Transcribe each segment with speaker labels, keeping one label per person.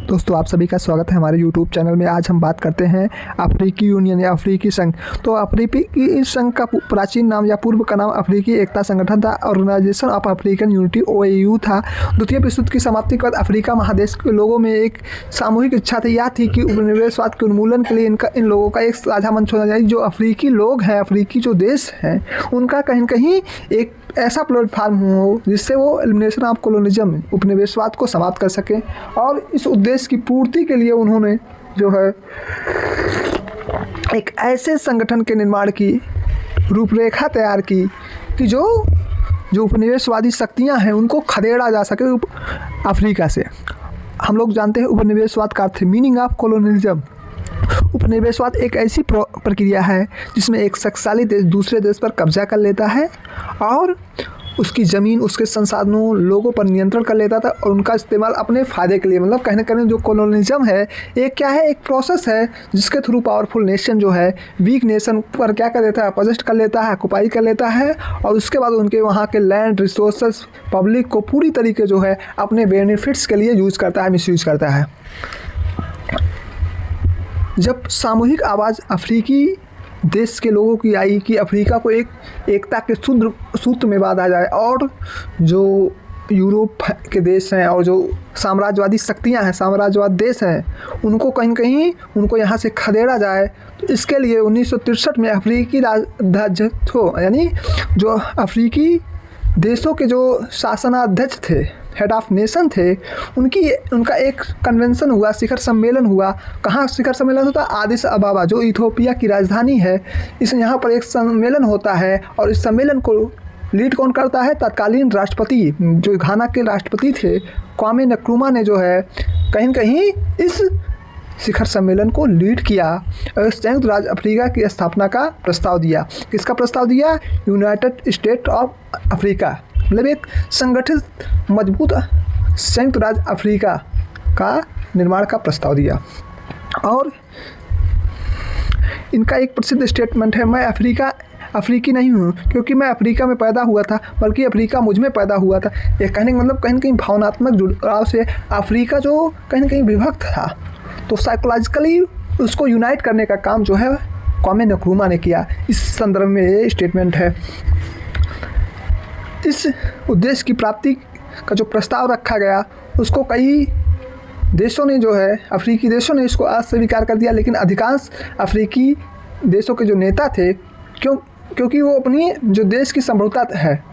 Speaker 1: दोस्तों आप सभी का स्वागत है हमारे YouTube चैनल में। आज हम बात करते हैं अफ्रीकी यूनियन या अफ्रीकी संघ। तो अफ्रीकी संघ का प्राचीन नाम या पूर्व का नाम अफ्रीकी एकता संगठन था। Organisation of African unity OAU था। द्वितीय विश्व युद्ध की समाप्ति के बाद अफ्रीका महादेश के लोगों में एक सामूहिक इच्छा थी, यह थी कि उपनिवेशवाद के उन्मूलन के लिए इन लोगों का एक साझा मंच होना चाहिए। जो अफ्रीकी लोग हैं, अफ्रीकी जो देश हैं, उनका कहीं न कहीं एक ऐसा प्लेटफार्म हो जिससे वो एलिमिनेशन ऑफ कॉलोनिज्म, उपनिवेशवाद को समाप्त कर सकें। और इस उद्देश्य की पूर्ति के लिए उन्होंने जो है एक ऐसे संगठन के निर्माण की रूपरेखा तैयार की कि जो उपनिवेशवादी शक्तियां हैं उनको खदेड़ा जा सके अफ्रीका से। हम लोग जानते हैं उपनिवेशवाद का अर्थ है मीनिंग ऑफ कॉलोनिज्म। उपनिवेशवाद एक ऐसी प्रक्रिया है जिसमें एक शक्तिशाली देश दूसरे देश पर कब्जा कर लेता है और उसकी ज़मीन, उसके संसाधनों, लोगों पर नियंत्रण कर लेता था और उनका इस्तेमाल अपने फ़ायदे के लिए, मतलब कहने कहने जो कॉलोनिज्म है एक क्या है, एक प्रोसेस है जिसके थ्रू पावरफुल नेशन जो है वीक नेशन पर क्या कर देता है, पोजेस्ट कर लेता है, ऑक्युपाई कर लेता है और उसके बाद उनके वहाँ के लैंड रिसोर्सेस पब्लिक को पूरी तरीके जो है अपने बेनिफिट्स के लिए यूज़ करता है, मिसयूज़ करता है। जब सामूहिक आवाज़ अफ्रीकी देश के लोगों की आई कि अफ्रीका को एक एकता के सूत्र में बांधा जाए और जो यूरोप के देश हैं और जो साम्राज्यवादी शक्तियां हैं, साम्राज्यवाद देश हैं, उनको कहीं कहीं उनको यहाँ से खदेड़ा जाए, तो इसके लिए 1963 में अफ्रीकी राजधानी यानी जो अफ्रीकी देशों के जो शासनाध्यक्ष थे, हेड ऑफ नेशन थे, उनका एक कन्वेंशन हुआ, शिखर सम्मेलन हुआ। कहाँ शिखर सम्मेलन होता है? आदिस अबाबा, जो इथियोपिया की राजधानी है। यहाँ पर एक सम्मेलन होता है और इस सम्मेलन को लीड कौन करता है? तत्कालीन राष्ट्रपति, जो घाना के राष्ट्रपति थे, क्वामे नक्रुमा ने जो है कहीं कहीं इस शिखर सम्मेलन को लीड किया और संयुक्त राज्य अफ्रीका की स्थापना का प्रस्ताव दिया। किसका प्रस्ताव दिया? यूनाइटेड स्टेट ऑफ अफ्रीका, मतलब एक संगठित मजबूत संयुक्त राज्य अफ्रीका का निर्माण का प्रस्ताव दिया। और इनका एक प्रसिद्ध स्टेटमेंट है, मैं अफ्रीकी नहीं हूँ क्योंकि मैं अफ्रीका में पैदा हुआ था, बल्कि अफ्रीका मुझ में पैदा हुआ था। ये कहने का मतलब कहीं न कहीं भावनात्मक जुड़ाव से अफ्रीका जो कहीं न कहीं विभक्त था, तो साइकोलॉजिकली उसको यूनाइट करने का काम जो है क्वामे नक्रुमा ने किया। इस संदर्भ में ये स्टेटमेंट है। इस उद्देश्य की प्राप्ति का जो प्रस्ताव रखा गया उसको कई देशों ने जो है, अफ्रीकी देशों ने इसको अस्वीकार कर दिया, लेकिन अधिकांश अफ्रीकी देशों के जो नेता थे, क्योंकि वो अपनी जो देश की संप्रभुता है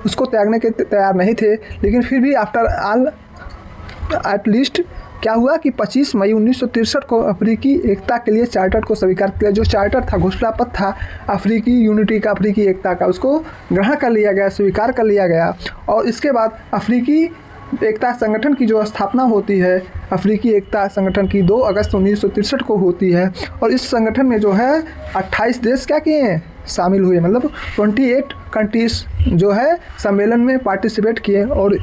Speaker 1: उसको त्यागने के तैयार नहीं थे, लेकिन फिर भी आफ्टर ऑल एटलीस्ट क्या हुआ कि 25 मई 1963 को अफ्रीकी एकता के लिए चार्टर को स्वीकार किया। जो चार्टर था, घोषणापत्र था अफ्रीकी यूनिटी का, अफ्रीकी एकता का, उसको ग्रहण कर लिया गया, स्वीकार कर लिया गया। और इसके बाद अफ्रीकी एकता संगठन की जो स्थापना होती है, अफ्रीकी एकता संगठन की 2 अगस्त 1963 को होती है। और इस संगठन में जो है 28 देश क्या किए हैं, शामिल हुए, मतलब 28 कंट्रीज जो है सम्मेलन में पार्टिसिपेट किए। और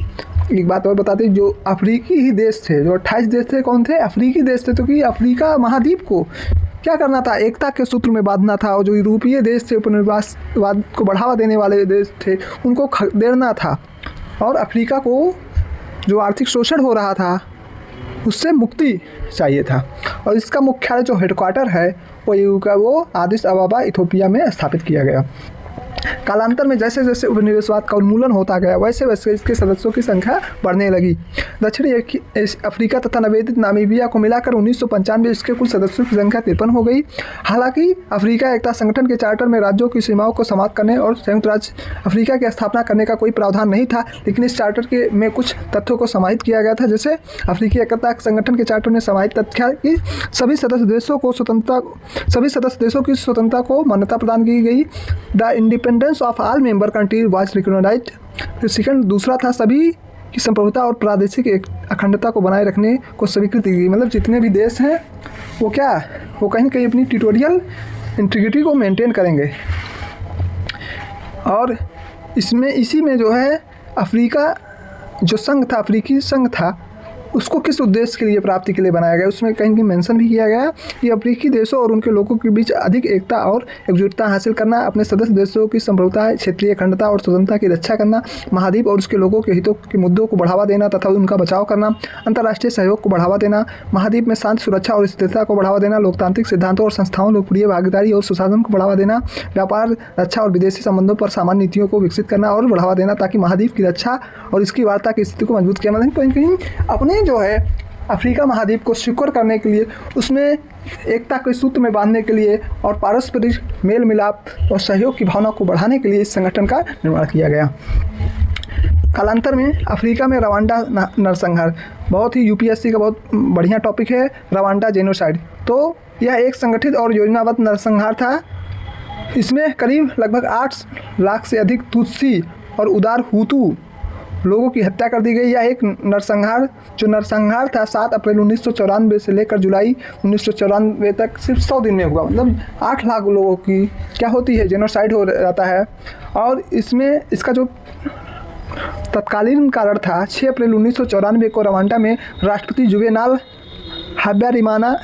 Speaker 1: एक बात और बताते, जो अफ्रीकी ही देश थे, जो 28 देश थे, कौन थे? अफ्रीकी देश थे। तो कि अफ्रीका महाद्वीप को क्या करना था? एकता के सूत्र में बांधना था। और जो यूरोपीय देश थे, उपनिवेशवाद को बढ़ावा देने वाले देश थे, उनको खदेड़ना था और अफ्रीका को जो आर्थिक शोषण हो रहा था उससे मुक्ति चाहिए था। और इसका मुख्यालय जो हेडक्वार्टर है OAU का, वो आदिस अबाबा इथियोपिया में स्थापित किया गया। कालांतर में जैसे जैसे उपनिवेशवाद का उन्मूलन होता गया, वैसे वैसे इसके सदस्यों की संख्या बढ़ने लगी। दक्षिणी अफ्रीका तथा नवेदित नामीबिया को मिलाकर 1995 इसके कुल सदस्यों की संख्या 53 हो गई। हालांकि अफ्रीका एकता संगठन के चार्टर में राज्यों की सीमाओं को समाप्त करने और संयुक्त राज्य अफ्रीका की स्थापना करने का कोई प्रावधान नहीं था, लेकिन इस चार्टर में कुछ तथ्यों को समाहित किया गया था। जैसे अफ्रीकी एकता संगठन के चार्टर में समाहित तथ्य कि सभी सदस्य देशों की स्वतंत्रता को मान्यता प्रदान की गई। The independence of all member country was recognised. फिर सेकंड, दूसरा था सभी की संप्रभुता और प्रादेशिक अखंडता को बनाए रखने को स्वीकृति दी। मतलब जितने भी देश हैं वो क्या, वो कहीं कहीं अपनी टेरिटोरियल इंटीग्रिटी को मेंटेन करेंगे। और इसी में जो है अफ्रीका जो संघ था, अफ्रीकी संघ था, उसको किस उद्देश्य के लिए प्राप्ति के लिए बनाया गया, उसमें कहीं मेंशन भी किया गया कि अफ्रीकी देशों और उनके लोगों के बीच अधिक एकता और एकजुटता हासिल करना, अपने सदस्य देशों की संप्रभुता, क्षेत्रीय अखंडता और स्वतंत्रता की रक्षा करना, महाद्वीप और उसके लोगों के हितों के मुद्दों को बढ़ावा देना तथा उनका बचाव करना, अंतर्राष्ट्रीय सहयोग को बढ़ावा देना, महाद्वीप में शांति, सुरक्षा और स्थिरता को बढ़ावा देना, लोकतांत्रिक सिद्धांतों और संस्थाओं, लोकप्रिय भागीदारी और सुशासन को बढ़ावा देना, व्यापार, रक्षा और विदेशी संबंधों पर सामान्य नीतियों को विकसित करना और बढ़ावा देना ताकि महाद्वीप की रक्षा और इसकी वार्ता की स्थिति को मजबूत किया। मतलब कहीं कहीं अपने जो है अफ्रीका महाद्वीप को सिक्योर करने के लिए, उसमें एकता के सूत्र में बांधने के लिए और पारस्परिक मेल मिलाप और सहयोग की भावना को बढ़ाने के लिए इस संगठन का निर्माण किया गया। कालांतर में अफ्रीका में रवांडा नरसंहार, बहुत ही यूपीएससी का बहुत बढ़िया टॉपिक है, रवांडा जेनोसाइड। तो यह एक संगठित और योजनाबद्ध नरसंहार था। इसमें करीब लगभग 8 लाख से अधिक तुत्सी और उदार हुतू लोगों की हत्या कर दी गई। यह एक नरसंहार था 7 अप्रैल 1994 से लेकर जुलाई 1994 तक सिर्फ 100 दिन में हुआ। मतलब 8 लाख लोगों की क्या होती है, जेनोसाइड हो जाता है। और इसमें इसका जो तत्कालीन कारण था, 6 अप्रैल 1994 को रवांडा में राष्ट्रपति जुवेनाल हाब्यारिमाना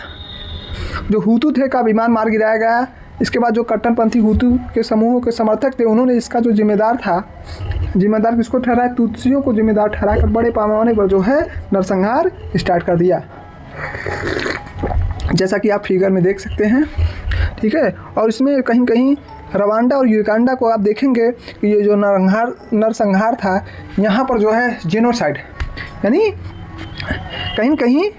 Speaker 1: जो हुतू थे का विमान मार गिराया गया। इसके बाद जो कट्टरपंथी हुतू के समूहों के समर्थक थे, उन्होंने इसका जो जिम्मेदार किसको ठहराया, तुत्सियों को जिम्मेदार ठहराकर बड़े पैमाने पर जो है नरसंहार स्टार्ट कर दिया, जैसा कि आप फिगर में देख सकते हैं। ठीक है। और इसमें कहीं कहीं रवांडा और युगांडा को आप देखेंगे कि ये जो नरसंहार था, यहाँ पर जो है जेनोसाइड यानी कहीं कहीं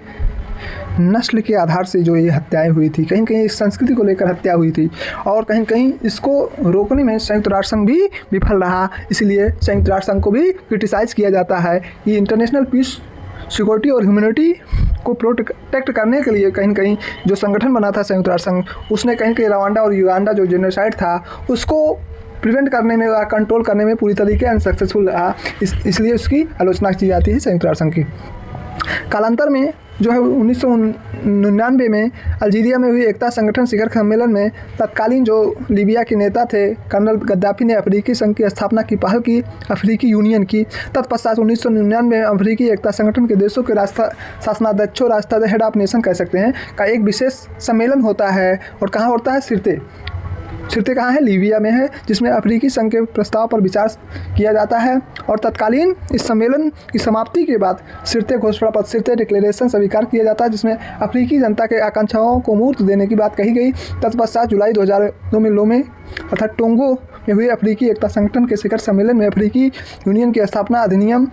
Speaker 1: नस्ल के आधार से जो ये हत्याएं हुई थी, कहीं कहीं इस संस्कृति को लेकर हत्या हुई थी और कहीं कहीं इसको रोकने में संयुक्त राष्ट्र संघ भी विफल रहा। इसलिए संयुक्त राष्ट्र संघ को भी क्रिटिसाइज़ किया जाता है कि इंटरनेशनल पीस, सिक्योरिटी और ह्यूमैनिटी को प्रोटेक्ट करने के लिए कहीं कहीं जो संगठन बना था संयुक्त राष्ट्र संघ, उसने कहीं कहीं रवांडा और युगांडा जो जेनोसाइड था उसको प्रिवेंट करने में या कंट्रोल करने में पूरी तरीके अनसक्सेसफुल रहा। इसलिए उसकी आलोचना की जाती है संयुक्त राष्ट्र संघ की। कालांतर में जो है 1999 में अल्जीरिया में हुई एकता संगठन शिखर सम्मेलन में तत्कालीन जो लीबिया के नेता थे कर्नल गद्दाफी ने अफ्रीकी संघ की स्थापना की पहल की, अफ्रीकी यूनियन की। तत्पश्चात 1999 में अफ्रीकी एकता संगठन के देशों के शासनाध्यक्षों, राष्ट्रीय हेड ऑफ नेशन कह सकते हैं, का एक विशेष सम्मेलन होता है। और कहाँ होता है? सिरते कहाँ है? लीबिया में है, जिसमें अफ्रीकी संघ के प्रस्ताव पर विचार किया जाता है। और तत्कालीन इस सम्मेलन की समाप्ति के बाद सिरते घोषणा पत्र, सिरते डिक्लेरेशन स्वीकार किया जाता है, जिसमें अफ्रीकी जनता के आकांक्षाओं को मूर्त देने की बात कही गई। तत्पश्चात जुलाई 2002 में लोमे अर्थात टोंगो में हुए अफ्रीकी एकता संगठन के शिखर सम्मेलन में अफ्रीकी यूनियन की स्थापना अधिनियम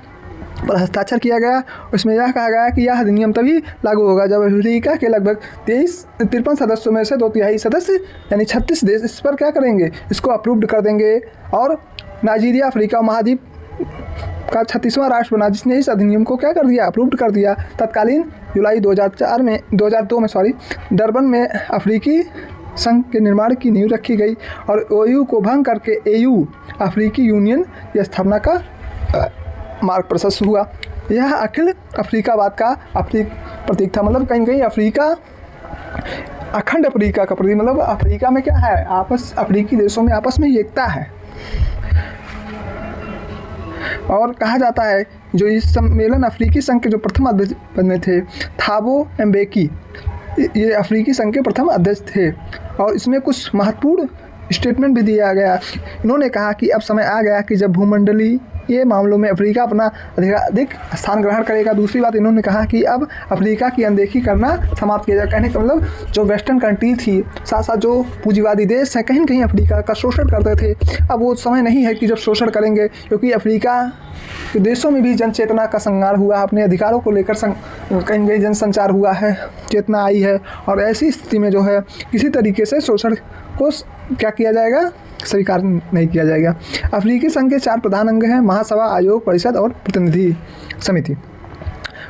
Speaker 1: पर हस्ताक्षर किया गया। उसमें यह कहा गया कि यह अधिनियम तभी लागू होगा जब अफ्रीका के लगभग 53 सदस्यों में से 2/3 सदस्य यानी 36 देश इस पर क्या करेंगे, इसको अप्रूव्ड कर देंगे। और नाइजीरिया अफ्रीका महाद्वीप का 36वां राष्ट्र बना जिसने इस अधिनियम को क्या कर दिया, अप्रूव्ड कर दिया। तत्कालीन जुलाई 2002 में डरबन में अफ्रीकी संघ के निर्माण की नींव रखी गई और ओयू को भंग करके एयू अफ्रीकी यूनियन की स्थापना का मार्ग प्रशस्त हुआ। यह अखिल अफ्रीकावाद का प्रतीक था। मतलब कहीं कहीं अफ्रीका अखंड अफ्रीका का प्रतीक, मतलब अफ्रीका में क्या है, अफ्रीकी देशों में आपस में एकता है। और कहा जाता है जो इस सम्मेलन अफ्रीकी संघ के जो प्रथम अध्यक्ष में थे थाबो एम्बेकी, ये अफ्रीकी संघ के प्रथम अध्यक्ष थे। और इसमें कुछ महत्वपूर्ण स्टेटमेंट भी दिया गया। इन्होंने कहा कि अब समय आ गया कि जब भूमंडलीय ये मामलों में अफ्रीका अपना अधिक स्थान ग्रहण करेगा। दूसरी बात इन्होंने कहा कि अब अफ्रीका की अनदेखी करना समाप्त किया जाए। कहने का मतलब जो वेस्टर्न कंट्री थी, साथ साथ जो पूंजीवादी देश हैं, कहीं कहीं अफ्रीका का शोषण करते थे। अब वो समय नहीं है कि जब शोषण करेंगे, क्योंकि अफ्रीका के देशों में भी जन चेतना का संगार हुआ, अपने अधिकारों को लेकर कहीं कहीं जन संचार हुआ है, चेतना आई है। और ऐसी स्थिति में जो है किसी तरीके से शोषण को क्या किया जाएगा, स्वीकार नहीं किया जाएगा। अफ्रीकी संघ के 4 प्रधान अंग हैं: महासभा, आयोग, परिषद और प्रतिनिधि समिति।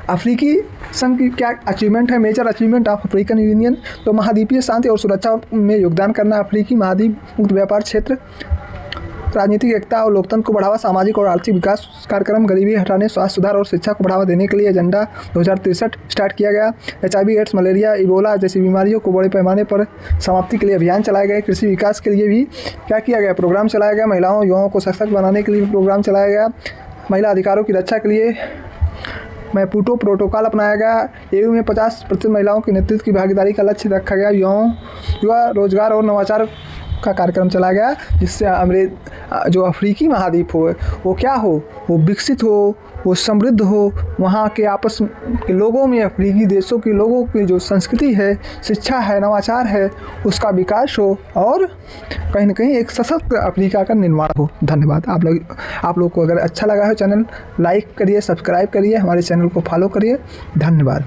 Speaker 1: अफ्रीकी संघ की क्या अचीवमेंट है? Major achievement of African union, तो महाद्वीपीय शांति और सुरक्षा में योगदान करना, अफ्रीकी महाद्वीप मुक्त व्यापार क्षेत्र, राजनीतिक एकता और लोकतंत्र को बढ़ावा, सामाजिक और आर्थिक विकास कार्यक्रम, गरीबी हटाने, स्वास्थ्य सुधार और शिक्षा को बढ़ावा देने के लिए एजेंडा 2063 स्टार्ट किया गया। HIV, एड्स, मलेरिया, इबोला जैसी बीमारियों को बड़े पैमाने पर समाप्ति के लिए अभियान चलाए गए। कृषि विकास के लिए भी क्या किया गया, प्रोग्राम चलाया गया। महिलाओं युवाओं को सशक्त बनाने के लिए प्रोग्राम चलाया गया। महिला अधिकारों की रक्षा के लिए मैपुटो प्रोटोकॉल अपनाया गया। AU में 50% महिलाओं के नेतृत्व की भागीदारी का लक्ष्य रखा गया। युवा रोजगार और नवाचार का कार्यक्रम चला गया, जिससे जो अफ्रीकी महाद्वीप हो वो क्या हो, वो विकसित हो, वो समृद्ध हो, वहाँ के आपस के लोगों में, अफ्रीकी देशों के लोगों की जो संस्कृति है, शिक्षा है, नवाचार है, उसका विकास हो और कहीं न कहीं एक सशक्त अफ्रीका का निर्माण हो। धन्यवाद। आप लोग को अगर अच्छा लगा है चैनल लाइक करिए, सब्सक्राइब करिए, हमारे चैनल को फॉलो करिए। धन्यवाद।